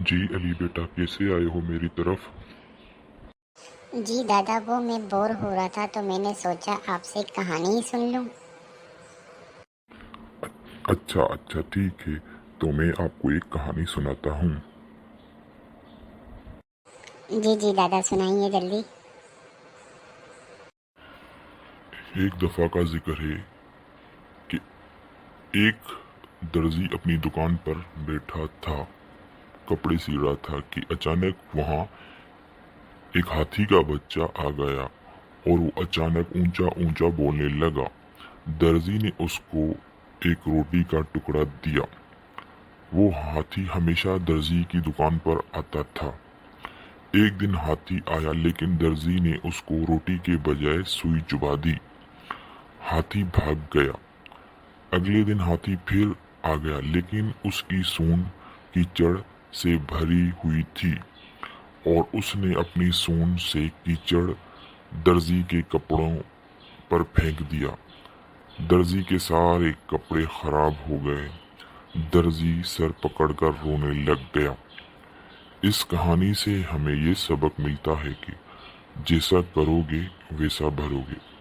جی علی بیٹا، کیسے آئے ہو میری طرف؟ جی دادا، وہ میں بور ہو رہا تھا تو میں نے سوچا آپ سے ایک کہانی ہی سن لوں۔ اچھا ٹھیک ہے، تو میں آپ کو ایک کہانی سناتا ہوں۔ جی دادا، سنائیے جلدی۔ ایک دفعہ کا ذکر ہے کہ ایک درزی اپنی دکان پر بیٹھا تھا، کپڑے سی رہا تھا کہ اچانک وہاں ایک ہاتھی کا بچہ آ گیا اور وہ اچانک اونچا اونچا بولنے لگا۔ درزی نے اس کو ایک روٹی کا ٹکڑا دیا۔ وہ ہاتھی ہمیشہ درزی کی دکان پر آتا تھا۔ ایک دن ہاتھی آیا لیکن درزی نے اس کو روٹی کے بجائے سوئی چبا دی۔ ہاتھی بھاگ گیا۔ اگلے دن ہاتھی پھر آ گیا لیکن اس کی سونڈ کیچڑ سے بھری ہوئی تھی اور اس نے اپنی سونڈ سے کیچڑ درزی کے کپڑوں پر پھینک دیا۔ درزی کے سارے کپڑے خراب ہو گئے۔ درزی سر پکڑ کر رونے لگ گیا۔ اس کہانی سے ہمیں یہ سبق ملتا ہے کہ جیسا کرو گے ویسا بھرو گے۔